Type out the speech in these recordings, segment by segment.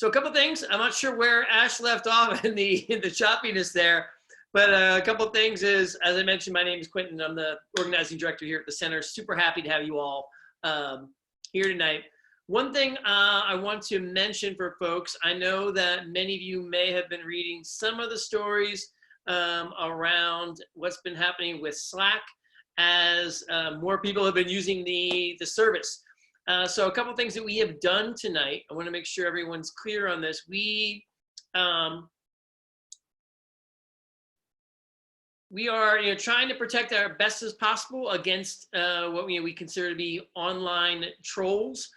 So a couple things. I'm not sure where Ash left off in the choppiness there, but a couple things is, as I mentioned, my name is Quentin. I'm the organizing director here at the center. Super happy to have you all here tonight. One thing I want to mention for folks, I know that many of you may have been reading some of the stories around what's been happening with Slack as more people have been using the service. So a couple things that we have done tonight. I want to make sure everyone's clear on this. We are trying to protect our best as possible against what we consider to be online trolls.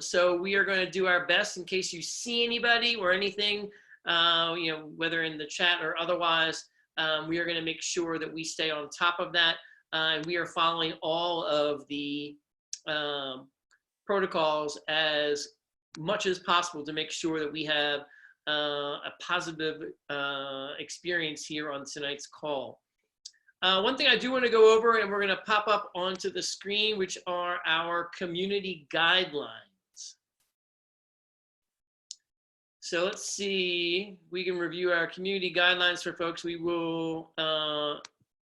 So we are going to do our best in case you see anybody or anything, whether in the chat or otherwise. We are going to make sure that we stay on top of that. We are following all of the protocols as much as possible to make sure that we have a positive experience here on tonight's call. One thing I do want to go over, and we're going to pop up onto the screen, which are our community guidelines. So let's see, we can review our community guidelines for folks. We will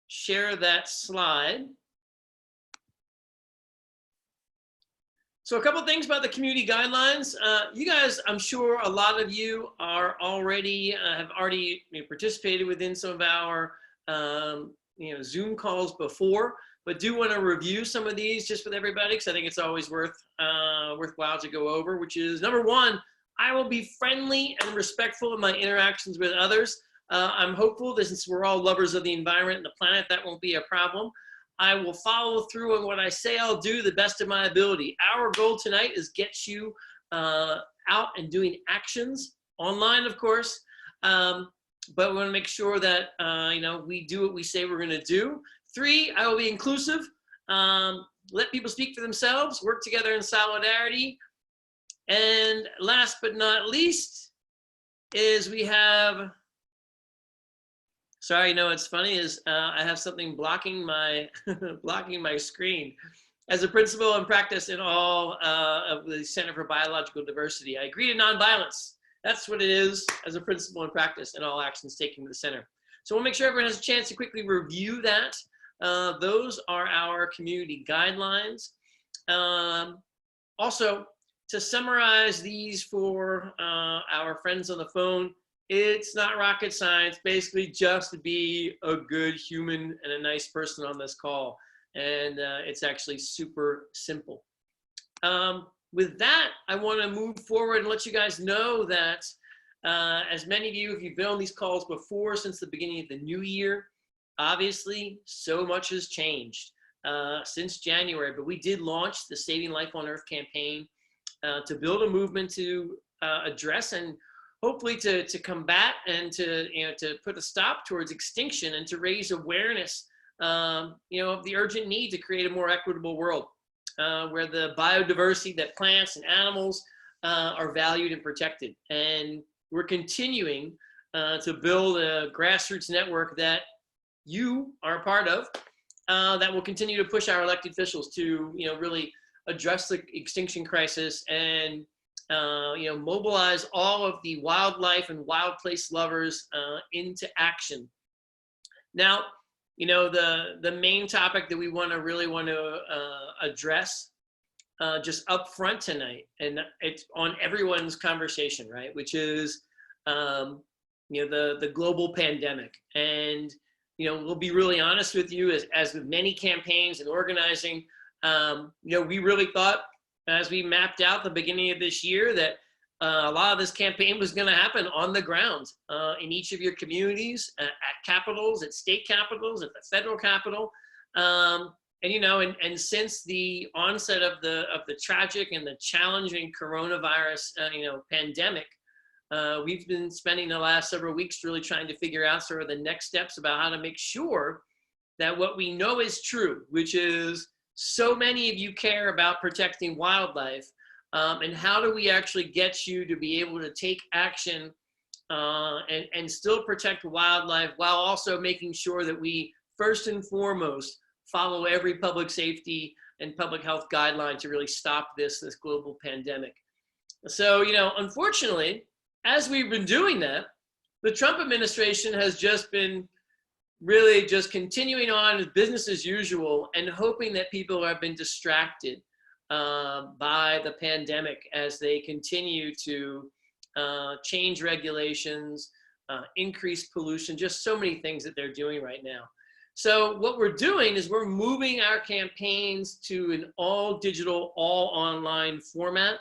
share that slide. So a couple things about the community guidelines. You guys, I'm sure a lot of you are already have already participated within some of our Zoom calls before, but do want to review some of these just with everybody because I think it's always worthwhile to go over. Which is number one, I will be friendly and respectful in my interactions with others. I'm hopeful that since we're all lovers of the environment and the planet, that won't be a problem. I will follow through on what I say I'll do the best of my ability. Our goal tonight is get you out and doing actions online, of course, but we want to make sure that we do what we say we're going to do. 3, I will be inclusive. Let people speak for themselves. Work together in solidarity. And last but not least is we have. Sorry, it's funny is I have something blocking my blocking my screen. As a principal in practice in all of the Center for Biological Diversity, I agree to nonviolence. That's what it is as a principal in practice in all actions taken to the center. So we'll make sure everyone has a chance to quickly review that. Those are our community guidelines. Also, to summarize these for our friends on the phone, it's not rocket science. Basically, just be a good human and a nice person on this call. And it's actually super simple. With that, I want to move forward and let you guys know that as many of you, if you've been on these calls before since the beginning of the new year, obviously, so much has changed since January. But we did launch the Saving Life on Earth campaign to build a movement to address and hopefully to combat and to put a stop towards extinction and to raise awareness of the urgent need to create a more equitable world where the biodiversity that plants and animals are valued and protected. And we're continuing to build a grassroots network that you are a part of that will continue to push our elected officials to really address the extinction crisis and mobilize all of the wildlife and wild place lovers into action. Now, the main topic that we really want to address just up front tonight, and it's on everyone's conversation, right? Which is, the global pandemic. And, we'll be really honest with you, as with many campaigns and organizing, we really thought, as we mapped out the beginning of this year, that a lot of this campaign was going to happen on the ground in each of your communities, at capitals, at state capitals, at the federal capital, and since the onset of the tragic and the challenging coronavirus, pandemic, we've been spending the last several weeks really trying to figure out sort of the next steps about how to make sure that what we know is true, which is so many of you care about protecting wildlife, and how do we actually get you to be able to take action and still protect wildlife while also making sure that we first and foremost follow every public safety and public health guideline to really stop this global pandemic. So, unfortunately, as we've been doing that, the Trump administration has just been really just continuing on with business as usual and hoping that people have been distracted by the pandemic as they continue to change regulations, increase pollution, just so many things that they're doing right now. So what we're doing is we're moving our campaigns to an all digital, all online format,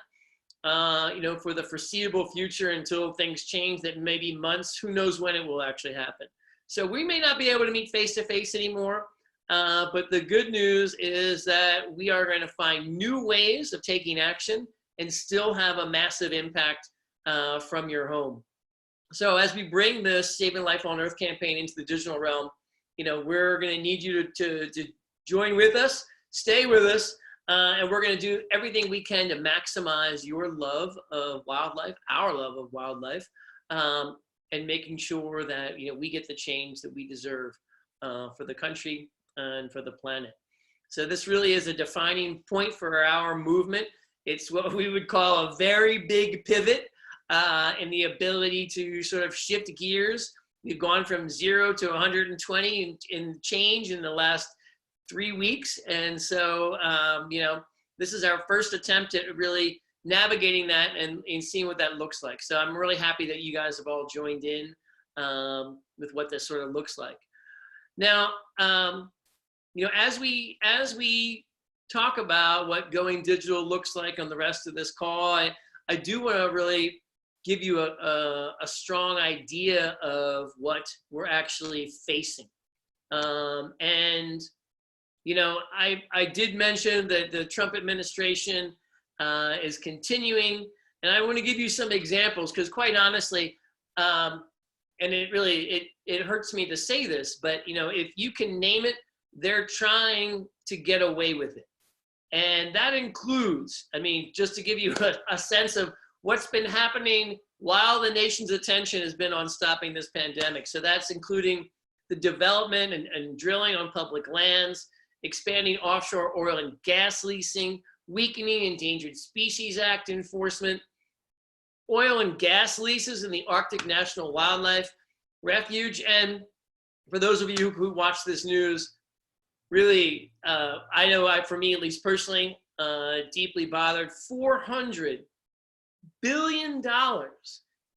for the foreseeable future until things change. That may be months, who knows when it will actually happen. So we may not be able to meet face to face anymore, but the good news is that we are going to find new ways of taking action and still have a massive impact from your home. So as we bring this Saving Life on Earth campaign into the digital realm, we're going to need you to join with us, stay with us, and we're going to do everything we can to maximize your love of wildlife, our love of wildlife, and making sure that we get the change that we deserve for the country and for the planet. So this really is a defining point for our movement. It's what we would call a very big pivot in the ability to sort of shift gears. We've gone from 0 to 120 in change in the last 3 weeks. And so, this is our first attempt at really navigating that and seeing what that looks like. So I'm really happy that you guys have all joined in with what this sort of looks like. Now, as we talk about what going digital looks like on the rest of this call, I do want to really give you a strong idea of what we're actually facing. I did mention that the Trump administration is continuing, and I want to give you some examples because, quite honestly, and it hurts me to say this, but if you can name it, they're trying to get away with it. And that includes, just to give you a sense of what's been happening while the nation's attention has been on stopping this pandemic. So that's including the development and drilling on public lands, expanding offshore oil and gas leasing, weakening Endangered Species Act enforcement, oil and gas leases in the Arctic National Wildlife Refuge. And for those of you who watch this news, really, I know for me, at least personally, deeply bothered, $400 billion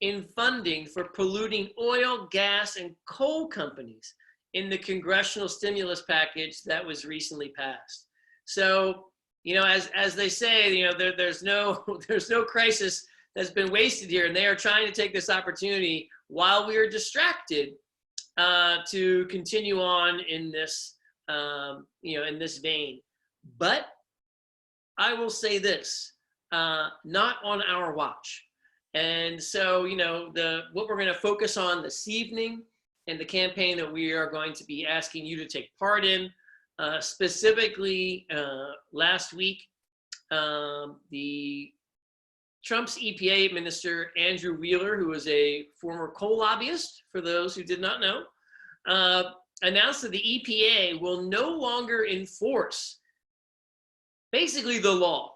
in funding for polluting oil, gas, and coal companies in the congressional stimulus package that was recently passed. So, as they say, there's no crisis that's been wasted here, and they are trying to take this opportunity while we are distracted to continue on in this, in this vein. But I will say this, not on our watch. And so, what we're going to focus on this evening and the campaign that we are going to be asking you to take part in, specifically last week, the Trump's EPA Minister, Andrew Wheeler, who is a former coal lobbyist, for those who did not know, announced that the EPA will no longer enforce basically the law,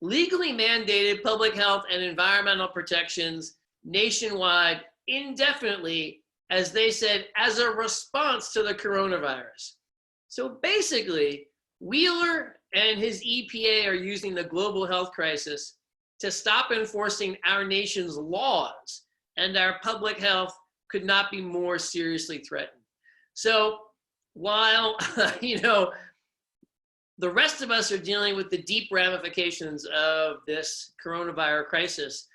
legally mandated public health and environmental protections nationwide indefinitely, as they said, as a response to the coronavirus. So basically, Wheeler and his EPA are using the global health crisis to stop enforcing our nation's laws, and our public health could not be more seriously threatened. So while, the rest of us are dealing with the deep ramifications of this coronavirus crisis,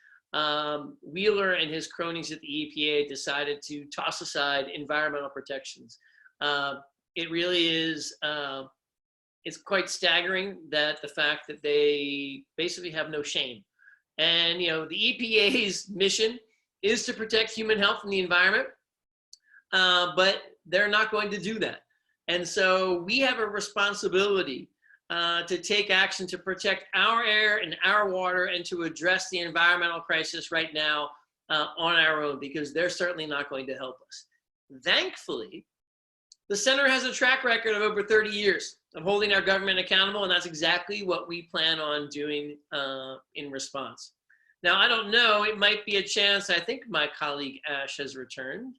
Wheeler and his cronies at the EPA decided to toss aside environmental protections. It really is, it's quite staggering that the fact that they basically have no shame. And, the EPA's mission is to protect human health and the environment, but they're not going to do that. And so we have a responsibility to take action to protect our air and our water and to address the environmental crisis right now on our own, because they're certainly not going to help us. Thankfully, the center has a track record of over 30 years of holding our government accountable, and that's exactly what we plan on doing in response. Now, I don't know, it might be a chance. I think my colleague Ash has returned.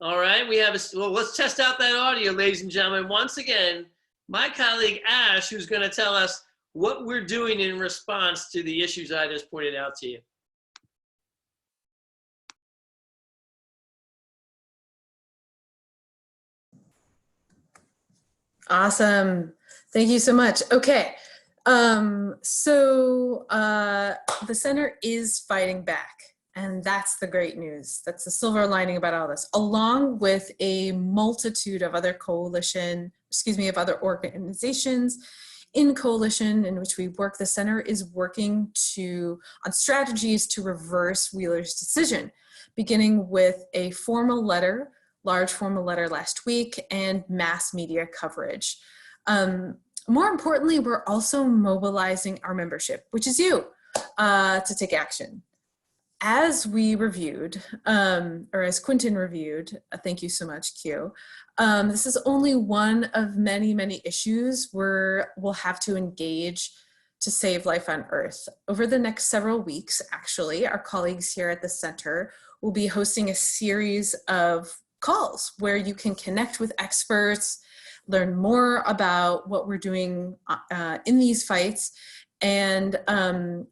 All right, we have well, let's test out that audio, ladies and gentlemen. Once again, my colleague Ash, who's going to tell us what we're doing in response to the issues I just pointed out to you. Awesome. Thank you so much. Okay. The center is fighting back. And that's the great news. That's the silver lining about all this, along with a multitude of other of other organizations in coalition in which we work. The center is working on strategies to reverse Wheeler's decision, beginning with a large formal letter last week and mass media coverage. More importantly, we're also mobilizing our membership, which is you, to take action. As we reviewed, or as Quentin reviewed, thank you so much, Q. This is only one of many, many issues where we'll have to engage to save life on Earth. Over the next several weeks, actually, our colleagues here at the center will be hosting a series of calls where you can connect with experts, learn more about what we're doing in these fights, and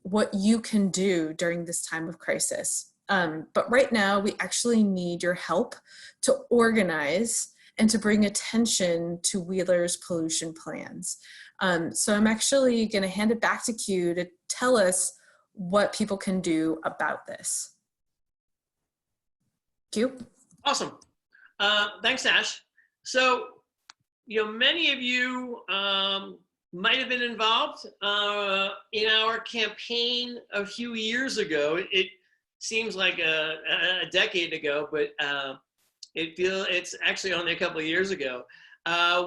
what you can do during this time of crisis. But right now, we actually need your help to organize and to bring attention to Wheeler's pollution plans. So I'm actually going to hand it back to Q to tell us what people can do about this. Q? Awesome. Thanks, Ash. So, many of you might have been involved in our campaign a few years ago. It seems like a decade ago, but it's actually only a couple of years ago,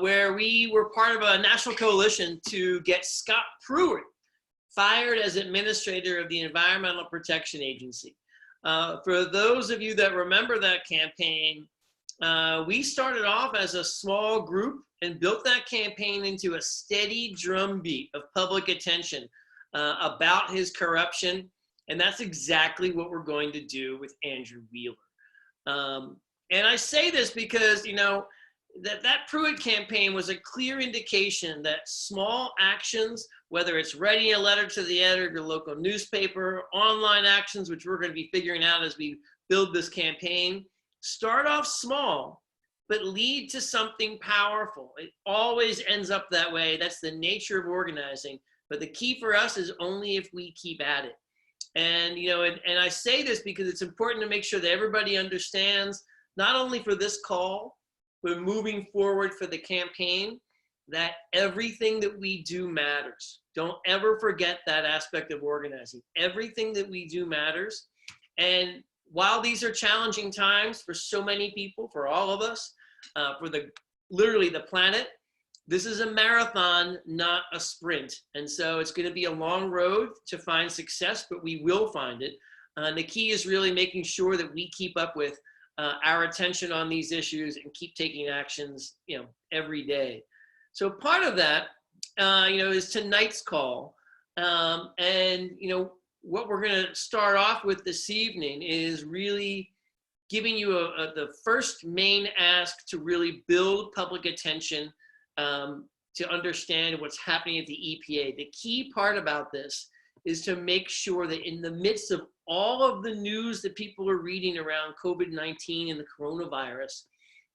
where we were part of a national coalition to get Scott Pruitt fired as administrator of the Environmental Protection Agency. For those of you that remember that campaign, we started off as a small group and built that campaign into a steady drumbeat of public attention about his corruption. And that's exactly what we're going to do with Andrew Wheeler. And I say this because, that Pruitt campaign was a clear indication that small actions, whether it's writing a letter to the editor of your local newspaper, online actions, which we're going to be figuring out as we build this campaign, start off small, but lead to something powerful. It always ends up that way. That's the nature of organizing. But the key for us is only if we keep at it. And, and I say this because it's important to make sure that everybody understands, not only for this call, but moving forward for the campaign, that everything that we do matters. Don't ever forget that aspect of organizing. Everything that we do matters. And while these are challenging times for so many people, for all of us, for literally the planet, this is a marathon, not a sprint. And so it's going to be a long road to find success, but we will find it. And the key is really making sure that we keep up with our attention on these issues and keep taking actions, every day. So part of that, is tonight's call. And, what we're going to start off with this evening is really giving you the first main ask to really build public attention to understand what's happening at the EPA. The key part about this is to make sure that in the midst of all of the news that people are reading around COVID-19 and the coronavirus,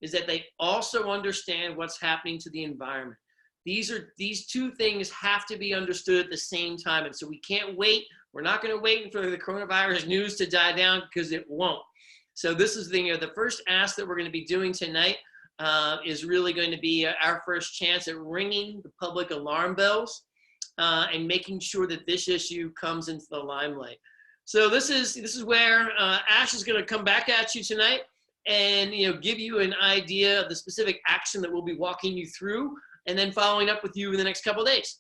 is that they also understand what's happening to the environment. These two things have to be understood at the same time. And so we can't wait. We're not going to wait for the coronavirus news to die down, because it won't. So this is the first ask that we're going to be doing tonight is really going to be our first chance at ringing the public alarm bells and making sure that this issue comes into the limelight. So this is where Ash is going to come back at you tonight and give you an idea of the specific action that we'll be walking you through, and then following up with you in the next couple of days.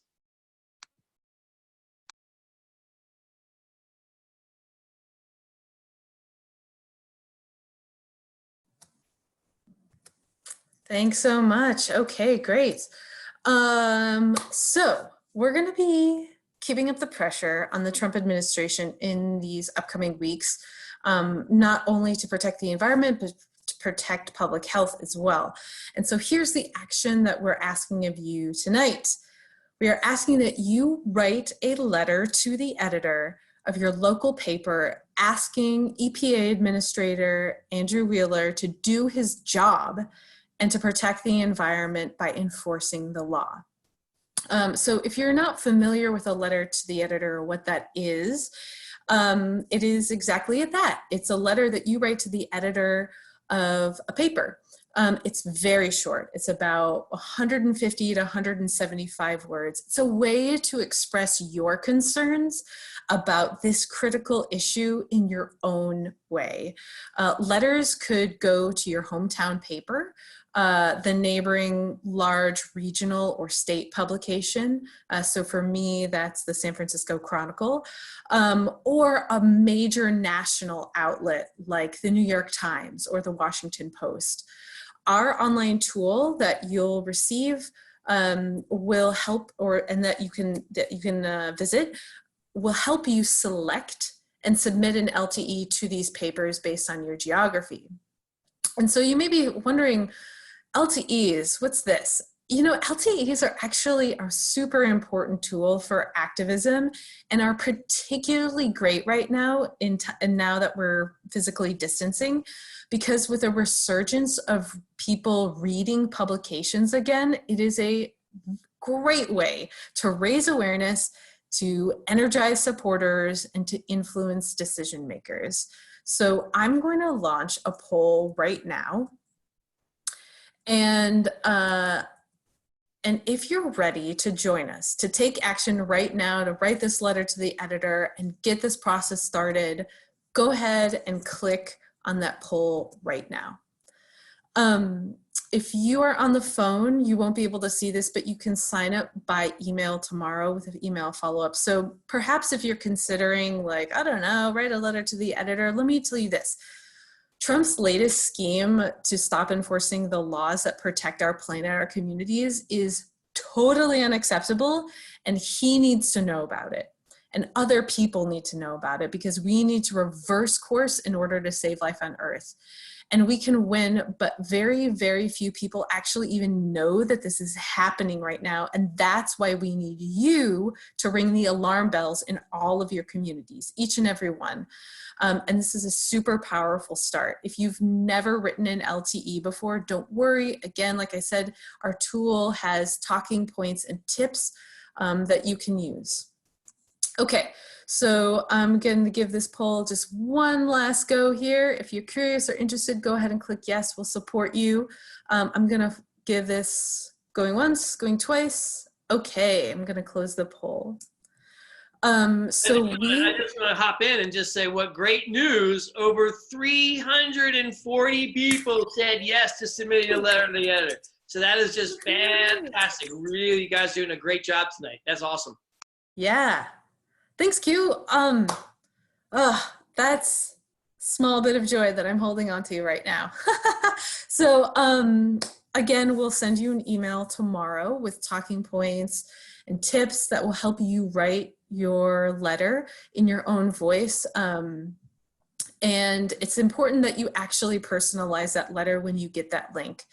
Thanks so much. Okay, great. So we're going to be keeping up the pressure on the Trump administration in these upcoming weeks, not only to protect the environment, but to protect public health as well. And so here's the action that we're asking of you tonight. We are asking that you write a letter to the editor of your local paper asking EPA Administrator Andrew Wheeler to do his job and to protect the environment by enforcing the law. So if you're not familiar with a letter to the editor or what that is, it is exactly that. It's a letter that you write to the editor of a paper. It's very short. It's about 150 to 175 words. It's a way to express your concerns about this critical issue in your own way. Letters could go to your hometown paper, the neighboring large regional or state publication. So for me, that's the San Francisco Chronicle, or a major national outlet like the New York Times or the Washington Post. Our online tool that you'll receive will help, and that you can visit, will help you select and submit an LTE to these papers based on your geography. And so you may be wondering, LTEs, what's this? You know, LTEs are actually a super important tool for activism and are particularly great right now, and now that we're physically distancing, because with a resurgence of people reading publications again, it is a great way to raise awareness, to energize supporters, and to influence decision makers. So I'm going to launch a poll right now. And if you're ready to join us, to take action right now, to write this letter to the editor and get this process started, go ahead and click on that poll right now. If you are on the phone, you won't be able to see this, but you can sign up by email tomorrow with an email follow-up. So perhaps if you're considering, like, I don't know, write a letter to the editor, let me tell you this. Trump's latest scheme to stop enforcing the laws that protect our planet, our communities, is totally unacceptable, and he needs to know about it. And other people need to know about it, because we need to reverse course in order to save life on Earth. And we can win, but very, very few people actually even know that this is happening right now. And that's why we need you to ring the alarm bells in all of your communities, each and every one. And this is a super powerful start. If you've never written an LTE before, don't worry. Again, like I said, our tool has talking points and tips that you can use. Okay, so I'm going to give this poll just one last go here. If you're curious or interested, go ahead and click yes, we'll support you. I'm going to give this going once, going twice. Okay, I'm going to close the poll. I just want to hop in and just say what great news. Over 340 people said yes to submitting a letter to the editor. So that is just fantastic. Really, you guys doing a great job tonight. That's awesome. Yeah. Thanks, Q. That's a small bit of joy that I'm holding on to right now. So again, we'll send you an email tomorrow with talking points and tips that will help you write your letter in your own voice. And it's important that you actually personalize that letter when you get that link,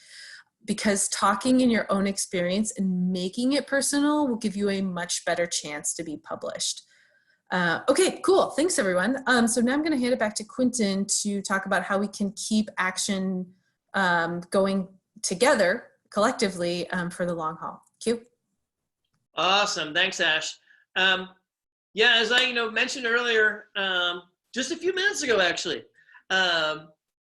because talking in your own experience and making it personal will give you a much better chance to be published. Okay, cool. Thanks, everyone. So now I'm going to hand it back to Quentin to talk about how we can keep action going together collectively for the long haul. Q. Awesome. Thanks, Ash. Yeah, as I mentioned earlier, just a few minutes ago, actually,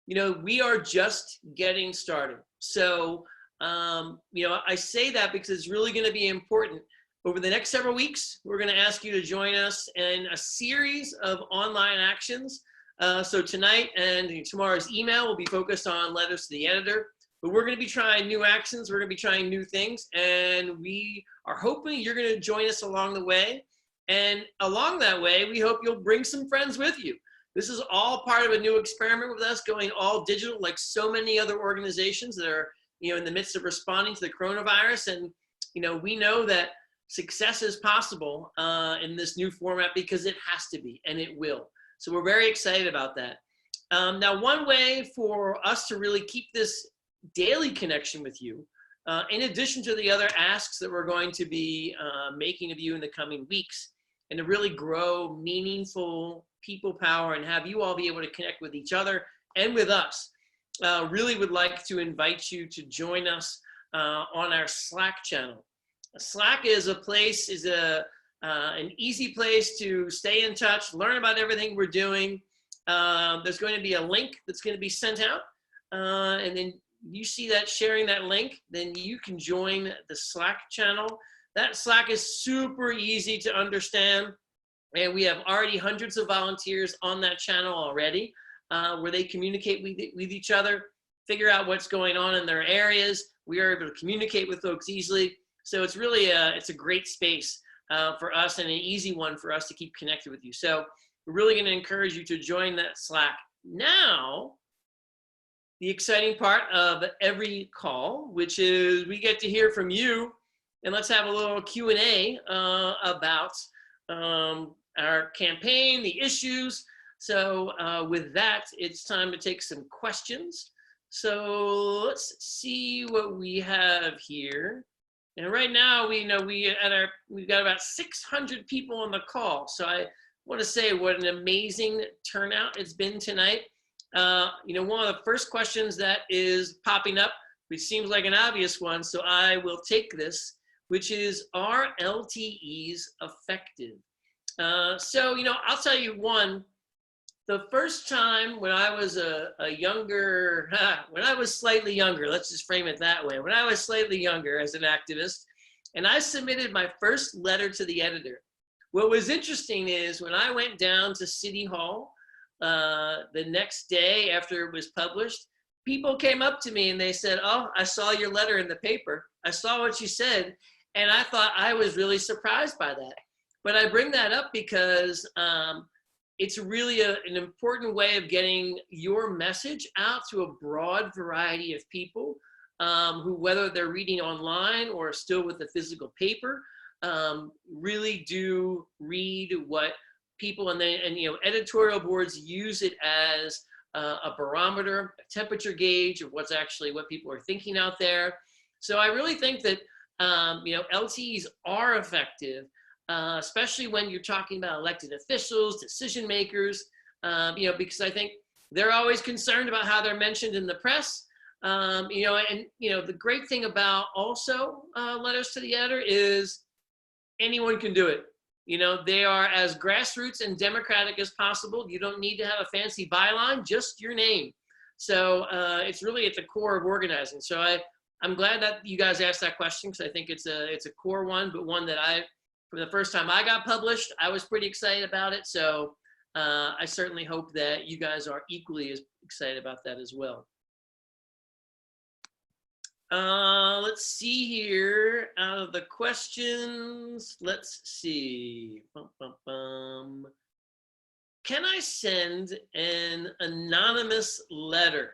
we are just getting started. So, I say that because it's really going to be important. Over the next several weeks, we're going to ask you to join us in a series of online actions. So tonight and tomorrow's email will be focused on letters to the editor, but we're going to be trying new actions. We're going to be trying new things, and we are hoping you're going to join us along the way. And along that way, we hope you'll bring some friends with you. This is all part of a new experiment with us going all digital, like so many other organizations that are, in the midst of responding to the coronavirus. And, we know that success is possible in this new format, because it has to be, and it will. So we're very excited about that. Now, one way for us to really keep this daily connection with you, in addition to the other asks that we're going to be making of you in the coming weeks, and to really grow meaningful people power and have you all be able to connect with each other and with us, really would like to invite you to join us on our Slack channel. Slack is a place, an easy place to stay in touch, learn about everything we're doing. There's going to be a link that's going to be sent out, and then you see that sharing that link, then you can join the Slack channel. That Slack is super easy to understand, and we have already hundreds of volunteers on that channel already, where they communicate with each other, figure out what's going on in their areas. We are able to communicate with folks easily. So it's really it's a great space for us, and an easy one for us to keep connected with you. So we're really going to encourage you to join that Slack. Now, the exciting part of every call, which is we get to hear from you, and let's have a little Q&A about our campaign, the issues. So with that, it's time to take some questions. So let's see what we have here. And right now, we've got about 600 people on the call. So I want to say what an amazing turnout it's been tonight. One of the first questions that is popping up, which seems like an obvious one, so I will take this, which is, are LTEs effective? I'll tell you one. The first time when I was when I was slightly younger, let's just frame it that way. When I was slightly younger as an activist, and I submitted my first letter to the editor. What was interesting is when I went down to City Hall the next day after it was published, people came up to me and they said, "Oh, I saw your letter in the paper. I saw what you said." And I thought I was really surprised by that. But I bring that up because it's really an important way of getting your message out to a broad variety of people who, whether they're reading online or still with the physical paper, really do read what people, and editorial boards use it as a barometer, a temperature gauge of what people are thinking out there. So I really think that LTEs are effective, especially when you're talking about elected officials, decision makers, because I think they're always concerned about how they're mentioned in the press. The great thing about also letters to the editor is anyone can do it. They are as grassroots and democratic as possible. You don't need to have a fancy byline, just your name. So it's really at the core of organizing. So I'm glad that you guys asked that question, because I think it's a core one, but one that from the first time I got published, I was pretty excited about it. So I certainly hope that you guys are equally as excited about that as well. Let's see here. Out of the questions, let's see. Can I send an anonymous letter?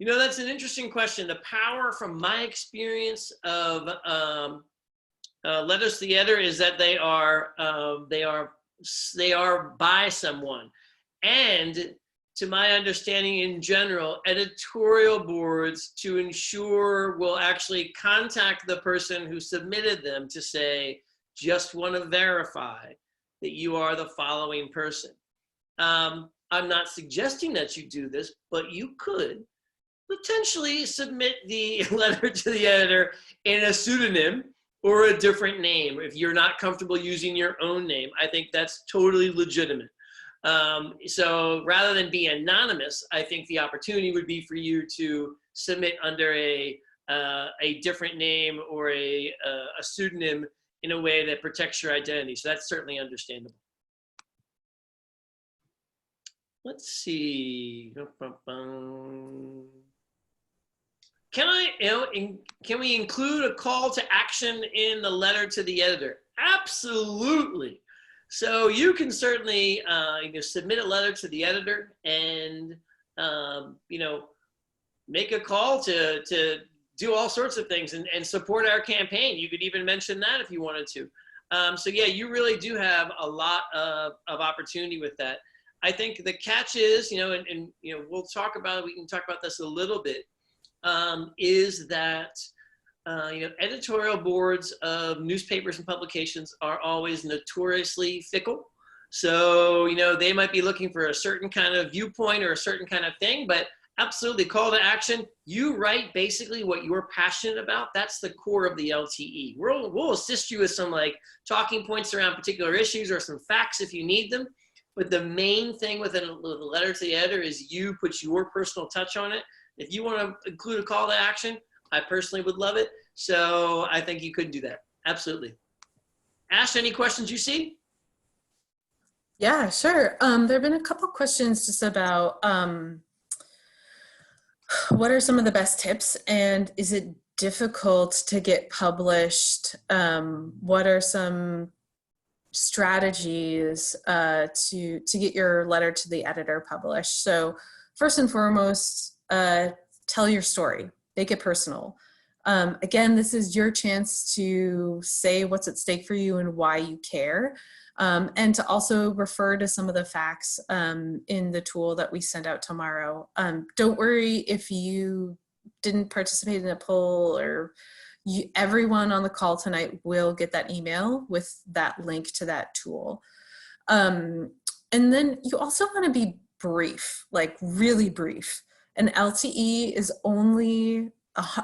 That's an interesting question. The power, from my experience of letters to the editor, is that they are by someone, and to my understanding in general, editorial boards, to ensure, will actually contact the person who submitted them to say, just want to verify that you are the following person. I'm not suggesting that you do this, but you could potentially submit the letter to the editor in a pseudonym or a different name if you're not comfortable using your own name. I think that's totally legitimate. So rather than be anonymous, I think the opportunity would be for you to submit under a different name or a pseudonym in a way that protects your identity. So that's certainly understandable. Let's see. Can we include a call to action in the letter to the editor? Absolutely. So you can certainly submit a letter to the editor and make a call to do all sorts of things and support our campaign. You could even mention that if you wanted to. So yeah, you really do have a lot of opportunity with that. I think the catch is, you know, and you know, we can talk about this a little bit, is that, you know, editorial boards of newspapers and publications are always notoriously fickle. So, you know, they might be looking for a certain kind of viewpoint or a certain kind of thing, but absolutely, call to action. You write basically what you're passionate about. That's the core of the LTE. We'll assist you with some like talking points around particular issues or some facts if you need them. But the main thing with a letter to the editor is you put your personal touch on it. If you want to include a call to action, I personally would love it. So I think you could do that. Absolutely. Ash, any questions you see? Yeah, sure. There have been a couple questions just about what are some of the best tips, and is it difficult to get published? What are some strategies to get your letter to the editor published? So first and foremost, tell your story. Make it personal. Again, this is your chance to say what's at stake for you and why you care. And to also refer to some of the facts in the tool that we send out tomorrow. Don't worry if you didn't participate in a poll, or everyone on the call tonight will get that email with that link to that tool. And then you also want to be brief, like really brief. An LTE is only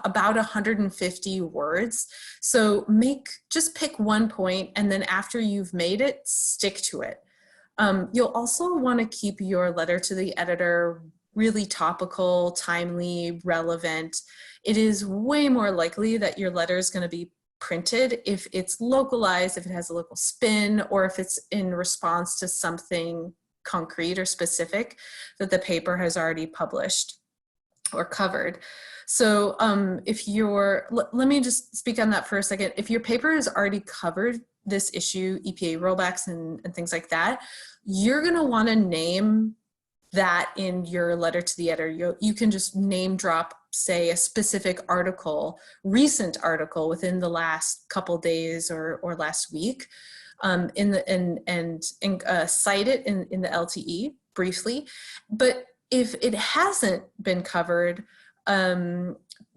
about 150 words. So just pick one point, and then after you've made it, stick to it. You'll also want to keep your letter to the editor really topical, timely, relevant. It is way more likely that your letter is going to be printed if it's localized, if it has a local spin, or if it's in response to something concrete or specific that the paper has already published or covered. So let me just speak on that for a second. If your paper has already covered this issue, EPA rollbacks and things like that, you're gonna wanna name that in your letter to the editor. You can just name drop, say, a specific article, recent article within the last couple days or last week, and cite it in the LTE briefly. But if it hasn't been covered,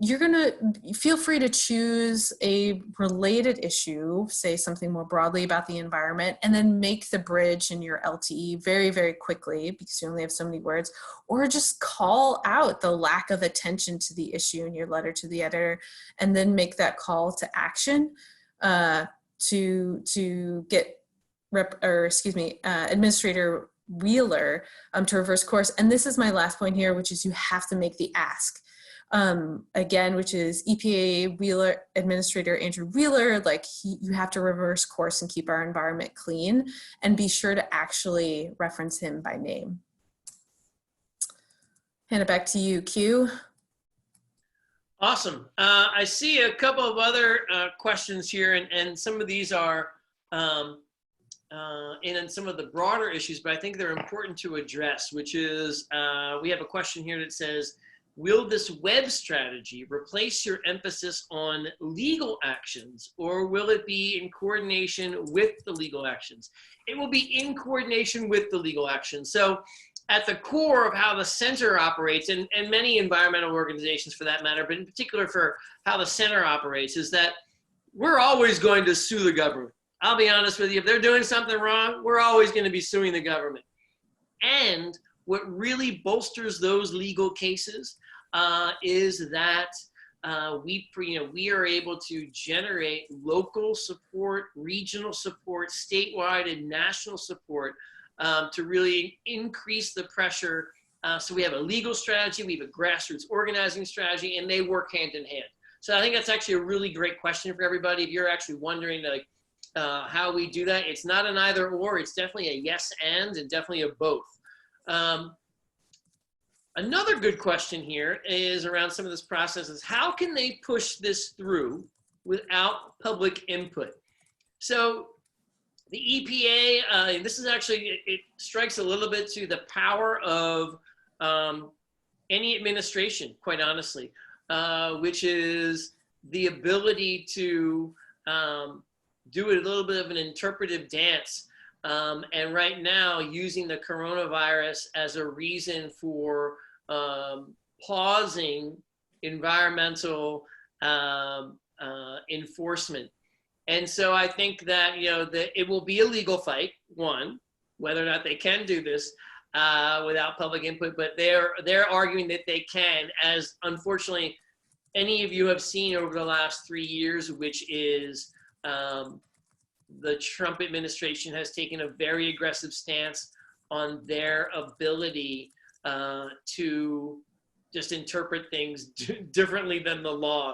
you're gonna feel free to choose a related issue, say something more broadly about the environment, and then make the bridge in your LTE very, very quickly because you only have so many words, or just call out the lack of attention to the issue in your letter to the editor, and then make that call to action to get Administrator Wheeler to reverse course. And this is my last point here, which is you have to make the ask. Again, which is EPA Wheeler Administrator Andrew Wheeler, you have to reverse course and keep our environment clean, and be sure to actually reference him by name. Hand it back to you, Q. Awesome. I see a couple of other questions here, and some of these are in some of the broader issues, but I think they're important to address, which is, we have a question here that says, will this web strategy replace your emphasis on legal actions, or will it be in coordination with the legal actions? It will be in coordination with the legal actions. So at the core of how the center operates, and many environmental organizations for that matter, but in particular for how the center operates, is that we're always going to sue the government. I'll be honest with you, if they're doing something wrong, we're always going to be suing the government. And what really bolsters those legal cases is that we are able to generate local support, regional support, statewide and national support to really increase the pressure. So we have a legal strategy, we have a grassroots organizing strategy, and they work hand in hand. So I think that's actually a really great question for everybody. If you're actually wondering how we do that, it's not an either or, it's definitely a yes and definitely a both. Another good question here is around some of this process is how can they push this through without public input? So the EPA, this is actually, it strikes a little bit to the power of any administration, quite honestly. which is the ability to do a little bit of an interpretive dance. And right now, using the coronavirus as a reason for pausing environmental enforcement. And so I think that, that it will be a legal fight, one, whether or not they can do this without public input, but they're arguing that they can, as unfortunately any of you have seen over the last 3 years, which is the Trump administration has taken a very aggressive stance on their ability to just interpret things differently than the law.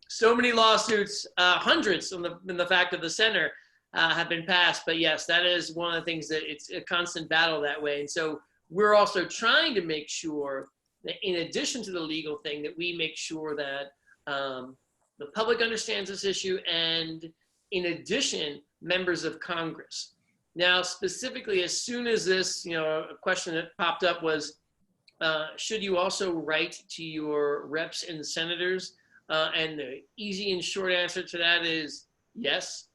So many lawsuits, hundreds in the fact of the center, have been passed. But yes, that is one of the things that it's a constant battle that way. And so we're also trying to make sure that in addition to the legal thing, that we make sure that the public understands this issue, and in addition, members of Congress. Now, specifically, as soon as this, a question that popped up was, should you also write to your reps and senators? And the easy and short answer to that is yes.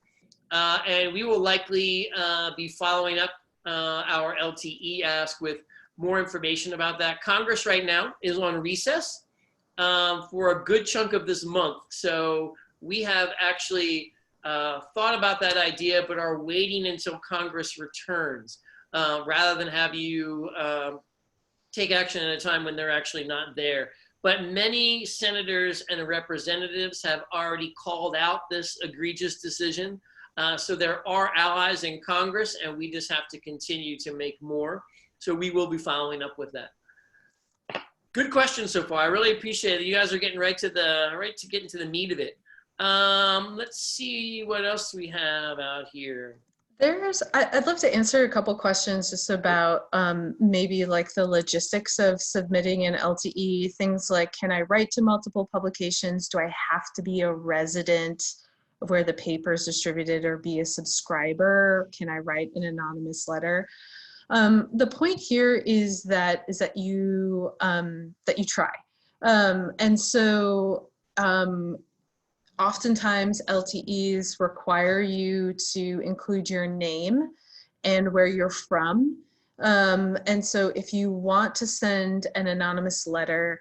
And we will likely be following up our LTE ask with more information about that. Congress right now is on recess for a good chunk of this month. So we have actually thought about that idea, but are waiting until Congress returns rather than have you take action at a time when they're actually not there. But many senators and representatives have already called out this egregious decision. So there are allies in Congress, and we just have to continue to make more. So we will be following up with that. Good question so far. I really appreciate it. You guys are getting right to get into the meat of it. Let's see what else we have out here. I'd love to answer a couple questions just about maybe like the logistics of submitting an LTE, things like, can I write to multiple publications? Do I have to be a resident of where the paper is distributed or be a subscriber? Can I write an anonymous letter? The point here is that you try. And so oftentimes LTEs require you to include your name and where you're from. And so if you want to send an anonymous letter,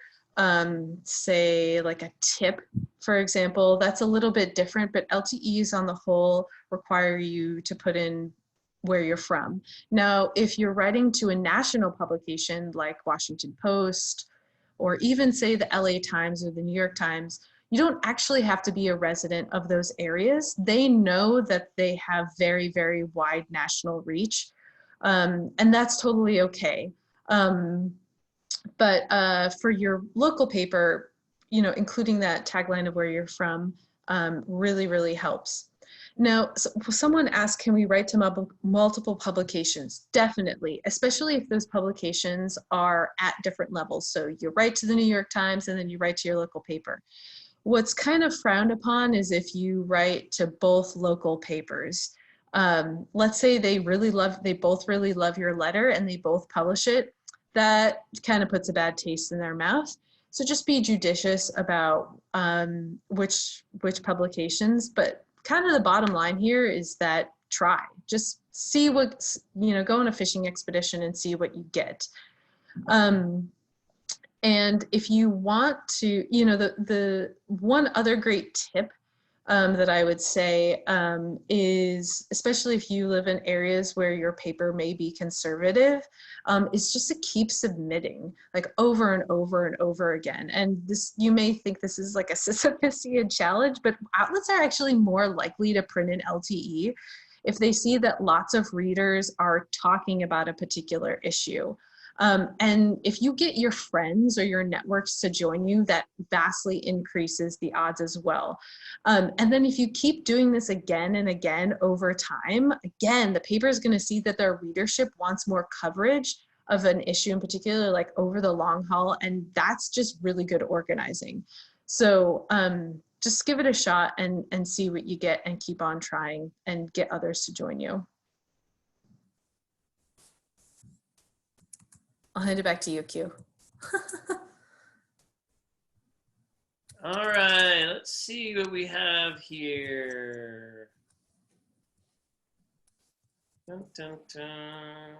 say like a tip, for example, that's a little bit different, but LTEs on the whole require you to put in where you're from. Now, if you're writing to a national publication like Washington Post, or even say the LA Times or the New York Times, you don't actually have to be a resident of those areas. They know that they have very, very wide national reach, and that's totally okay. But for your local paper, including that tagline of where you're from really, really helps. Now, someone asked, can we write to multiple publications? Definitely, especially if those publications are at different levels. So you write to the New York Times and then you write to your local paper. What's kind of frowned upon is if you write to both local papers. Let's say they both really love your letter and they both publish it. That kind of puts a bad taste in their mouth. So just be judicious about which publications, but kind of the bottom line here is that try. Just see what, go on a fishing expedition and see what you get. And if you want to, the one other great tip that I would say is, especially if you live in areas where your paper may be conservative, is just to keep submitting like over and over and over again. And this, you may think this is like a Sisyphean challenge, but outlets are actually more likely to print an LTE if they see that lots of readers are talking about a particular issue. And if you get your friends or your networks to join you, that vastly increases the odds as well. And then if you keep doing this again and again over time, again, the paper is going to see that their readership wants more coverage of an issue in particular, like over the long haul. And that's just really good organizing. So just give it a shot and see what you get and keep on trying and get others to join you. I'll hand it back to you, Q. All right, let's see what we have here. Dun, dun, dun.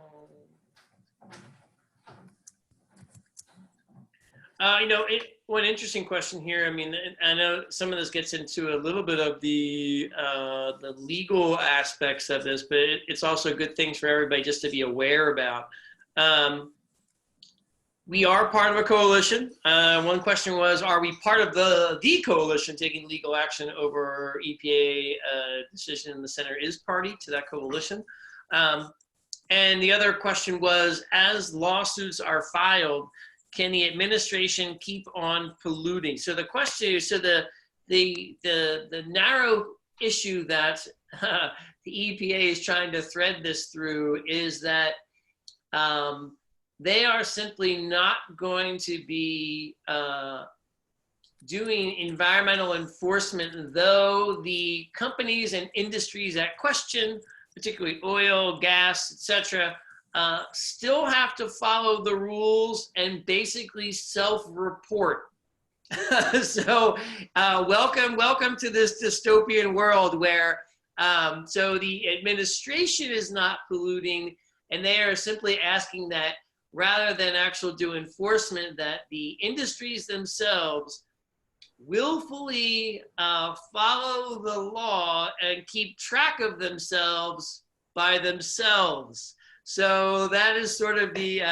One interesting question here. I mean, I know some of this gets into a little bit of the legal aspects of this, but it's also good things for everybody just to be aware about. We are part of a coalition. One question was, are we part of the coalition taking legal action over EPA decision? And the center is party to that coalition. And the other question was, as lawsuits are filed, can the administration keep on polluting? So the question is, so the narrow issue that the EPA is trying to thread this through is that they are simply not going to be doing environmental enforcement, though the companies and industries at question, particularly oil, gas, etc., still have to follow the rules and basically self-report. So welcome to this dystopian world where so the administration is not polluting, and they are simply asking that rather than actual do enforcement, that the industries themselves willfully follow the law and keep track of themselves by themselves. So that is sort of the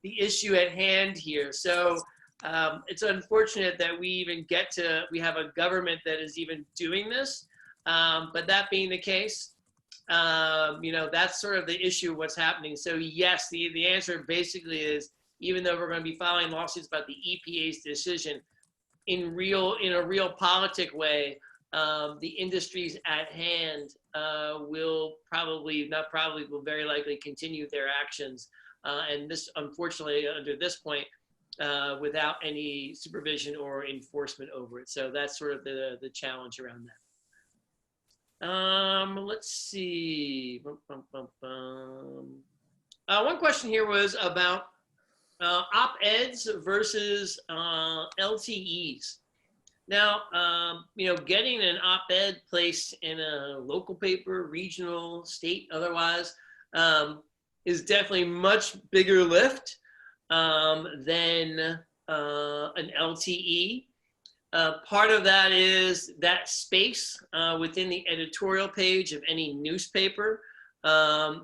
issue at hand here. So it's unfortunate that we have a government that is even doing this. But that being the case, that's sort of the issue of what's happening. So yes, the answer basically is, even though we're going to be filing lawsuits about the EPA's decision, in a real politic way, the industries at hand will very likely continue their actions. And this, unfortunately, under this point, without any supervision or enforcement over it. So that's sort of the challenge around that. Let's see. One question here was about op-eds versus LTEs. Now, getting an op-ed placed in a local paper, regional, state, otherwise, is definitely much bigger lift than an LTE. Part of that is that space within the editorial page of any newspaper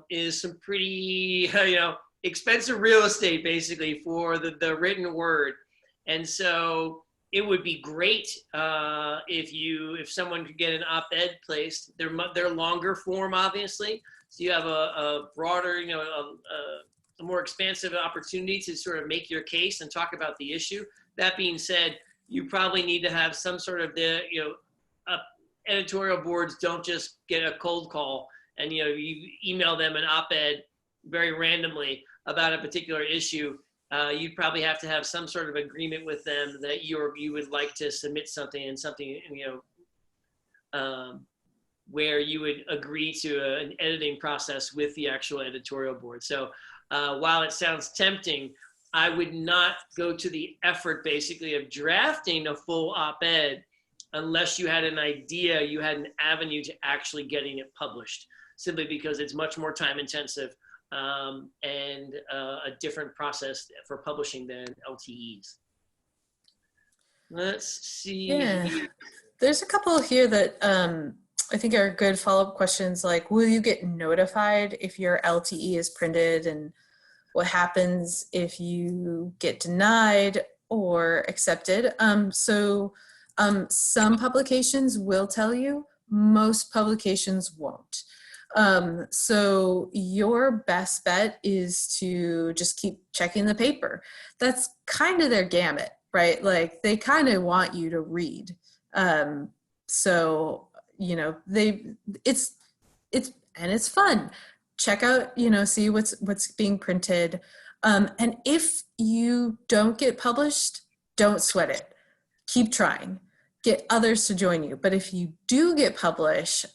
is some pretty, expensive real estate, basically, for the written word. And so it would be great if someone could get an op-ed placed. They're longer form, obviously, so you have a broader, a more expansive opportunity to sort of make your case and talk about the issue. That being said, you probably need to have some sort of editorial boards don't just get a cold call and you email them an op-ed very randomly about a particular issue. You'd probably have to have some sort of agreement with them that you would like to submit something, and something, where you would agree to an editing process with the actual editorial board. So while it sounds tempting, I would not go to the effort, basically, of drafting a full op-ed unless you had an idea, you had an avenue to actually getting it published, simply because it's much more time intensive. And a different process for publishing than LTEs. Let's see. Yeah, there's a couple here that I think are good follow-up questions, like, will you get notified if your LTE is printed, and what happens if you get denied or accepted? Some publications will tell you, most publications won't. So your best bet is to just keep checking the paper. That's kind of their gamut, right? Like, they kind of want you to read. It's fun. Check out, see what's being printed. And if you don't get published, don't sweat it. Keep trying. Get others to join you. But if you do get published,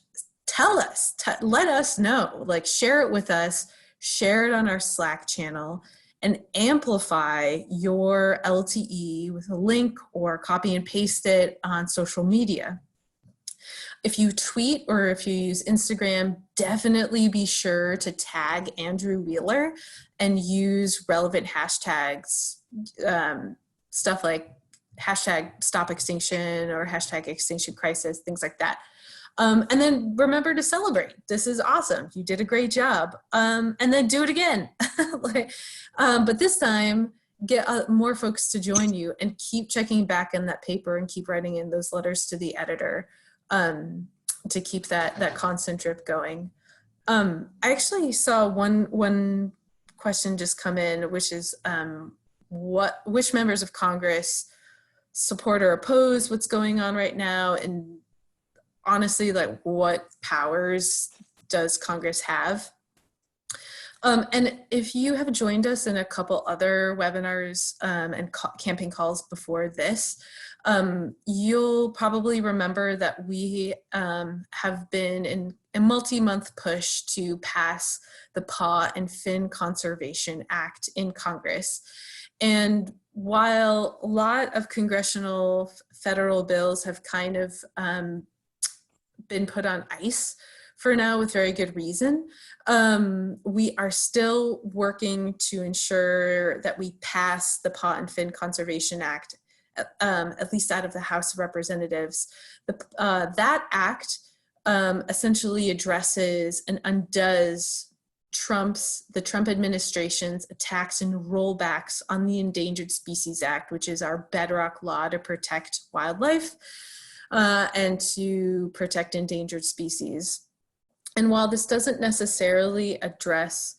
tell us, let us know, like, share it with us, share it on our Slack channel, and amplify your LTE with a link or copy and paste it on social media. If you tweet or if you use Instagram, definitely be sure to tag Andrew Wheeler and use relevant hashtags, stuff like hashtag stop extinction or hashtag extinction crisis, things like that. And then remember to celebrate. This is awesome. You did a great job. And then do it again. But this time, get more folks to join you and keep checking back in that paper and keep writing in those letters to the editor to keep that constant drip going. I actually saw one question just come in, which is which members of Congress support or oppose what's going on right now, and honestly, like, what powers does Congress have? And if you have joined us in a couple other webinars and campaign calls before this, you'll probably remember that we have been in a multi-month push to pass the Paw and Fin Conservation Act in Congress. And while a lot of congressional federal bills have kind of been put on ice for now with very good reason, we are still working to ensure that we pass the Paw and Fin Conservation Act, at least out of the House of Representatives. That act essentially addresses and undoes the Trump administration's attacks and rollbacks on the Endangered Species Act, which is our bedrock law to protect wildlife and to protect endangered species. And while this doesn't necessarily address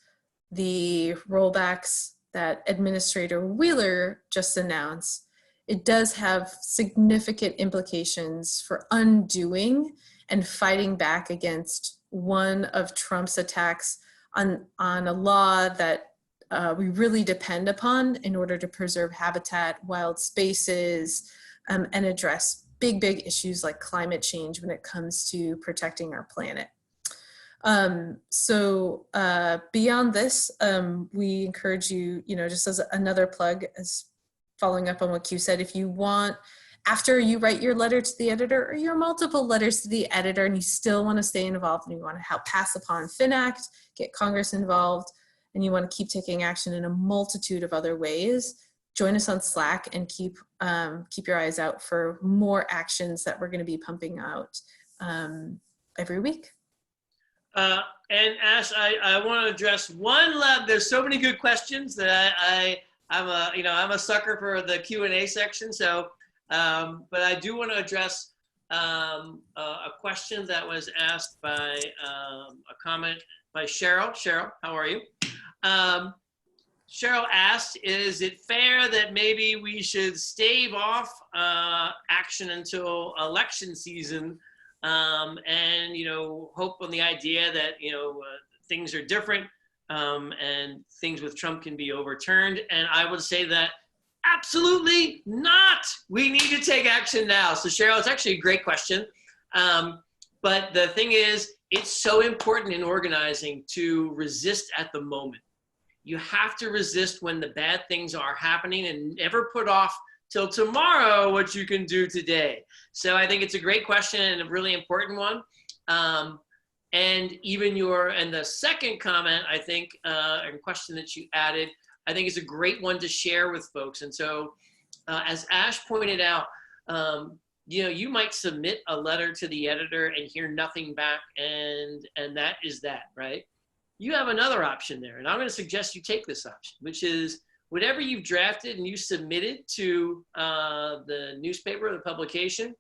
the rollbacks that Administrator Wheeler just announced, it does have significant implications for undoing and fighting back against one of Trump's attacks on a law that we really depend upon in order to preserve habitat, wild spaces, and address big issues like climate change when it comes to protecting our planet. So beyond this, we encourage you, just as another plug, as following up on what Q said, if you want, after you write your letter to the editor or your multiple letters to the editor and you still want to stay involved and you want to help pass the Paw and Fin Act, get Congress involved, and you want to keep taking action in a multitude of other ways, join us on Slack and keep your eyes out for more actions that we're going to be pumping out every week. And Ash, I want to address one lab. There's so many good questions that I'm a sucker for the Q&A section. So, but I do want to address a question that was asked by a comment by Cheryl. Cheryl, how are you? Cheryl asked, is it fair that maybe we should stave off action until election season and, hope on the idea that, things are different and things with Trump can be overturned? And I would say that absolutely not. We need to take action now. So Cheryl, it's actually a great question. But the thing is, it's so important in organizing to resist at the moment. You have to resist when the bad things are happening and never put off till tomorrow what you can do today. So I think it's a great question and a really important one. And even the second comment, I think, and question that you added, I think is a great one to share with folks. And so as Ash pointed out, you might submit a letter to the editor and hear nothing back, and that is that, right? You have another option there, and I'm going to suggest you take this option, which is whatever you've drafted and you submitted to the newspaper or the publication,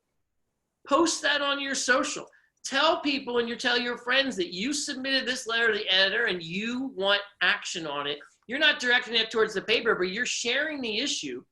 post that on your social. Tell people and tell your friends that you submitted this letter to the editor and you want action on it. You're not directing it towards the paper, but you're sharing the issue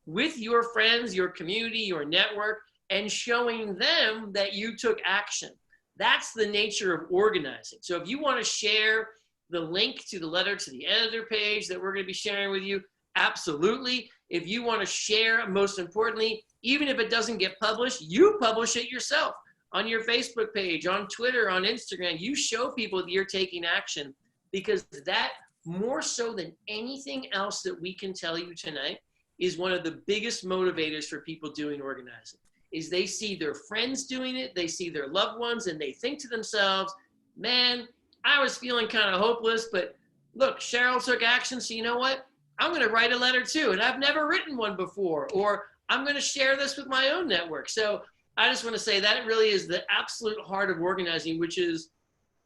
with your friends, your community, your network, and showing them that you took action. That's the nature of organizing. So if you want to share the link to the letter to the editor page that we're going to be sharing with you, absolutely. If you want to share, most importantly, even if it doesn't get published, you publish it yourself on your Facebook page, on Twitter, on Instagram. You show people that you're taking action, because that more so than anything else that we can tell you tonight, is one of the biggest motivators for people doing organizing, is they see their friends doing it, they see their loved ones, and they think to themselves, man, I was feeling kind of hopeless, but look, Cheryl took action, so you know what? I'm going to write a letter too, and I've never written one before, or I'm going to share this with my own network. So I just want to say that really is the absolute heart of organizing, which is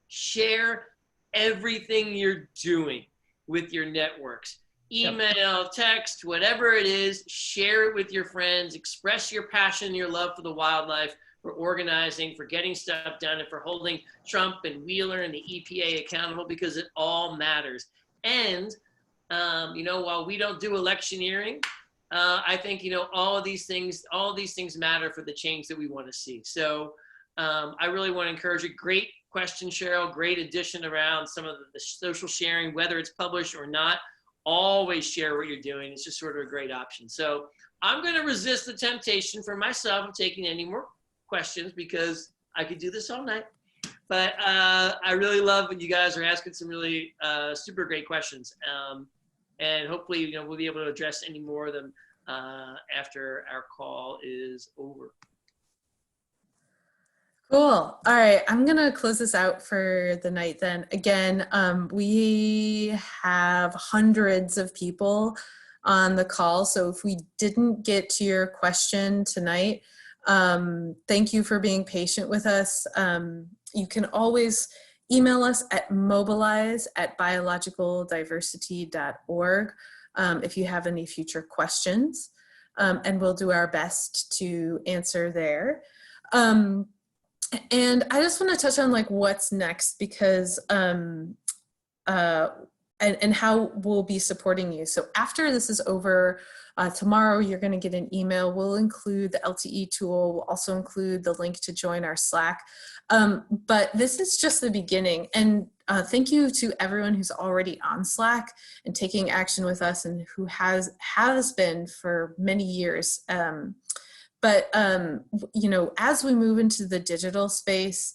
share everything you're doing with your networks. Email, text, whatever it is, share it with your friends, express your passion, your love for the wildlife, for organizing, for getting stuff done, and for holding Trump and Wheeler and the EPA accountable, because it all matters. And, you know, while we don't do electioneering, I think, you know, all these things matter for the change that we want to see. So I really want to encourage you. Great question, Cheryl. Great addition around some of the social sharing, whether it's published or not. Always share what you're doing. It's just sort of a great option. So I'm going to resist the temptation for myself of taking any more questions, because I could do this all night. But I really love when you guys are asking some really super great questions. And hopefully, you know, we'll be able to address any more of them after our call is over. Cool. All right. I'm going to close this out for the night then. Again, we have hundreds of people on the call. So if we didn't get to your question tonight, thank you for being patient with us. You can always email us at mobilize@biologicaldiversity.org if you have any future questions, and we'll do our best to answer there. And I just want to touch on like what's next, because and how we'll be supporting you. So after this is over, tomorrow you're going to get an email. We'll include the LTE tool. We'll also include the link to join our Slack. But this is just the beginning. And thank you to everyone who's already on Slack and taking action with us, and who has been for many years. But, you know, as we move into the digital space,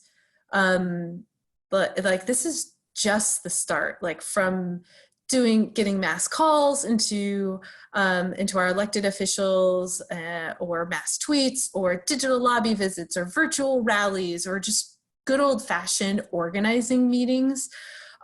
but like this is just the start, like from getting mass calls into our elected officials, or mass tweets, or digital lobby visits, or virtual rallies, or just good old-fashioned organizing meetings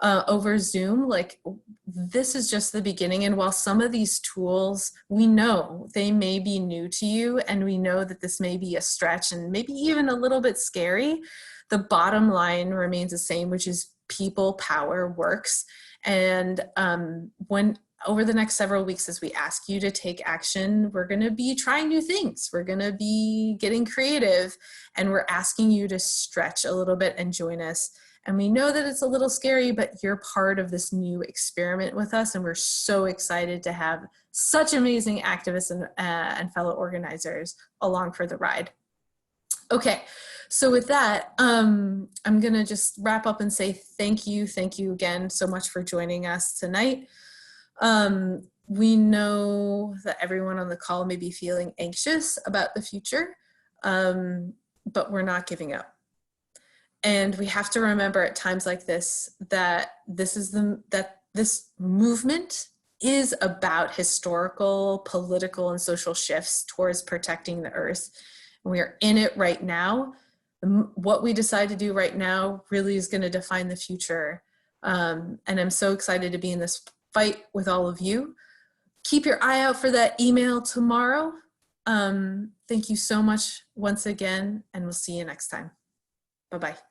over Zoom. Like, this is just the beginning. And while some of these tools, we know they may be new to you, and we know that this may be a stretch and maybe even a little bit scary, the bottom line remains the same, which is people power works. And over the next several weeks, as we ask you to take action, we're going to be trying new things. We're going to be getting creative, and we're asking you to stretch a little bit and join us. And we know that it's a little scary, but you're part of this new experiment with us. And we're so excited to have such amazing activists and fellow organizers along for the ride. Okay, so with that, I'm gonna just wrap up and say thank you again so much for joining us tonight. We know that everyone on the call may be feeling anxious about the future, but we're not giving up. And we have to remember at times like this that this movement is about historical, political, and social shifts towards protecting the earth. And we are in it right now. What we decide to do right now really is going to define the future. And I'm so excited to be in this fight with all of you. Keep your eye out for that email tomorrow. Thank you so much once again, and we'll see you next time. Bye-bye.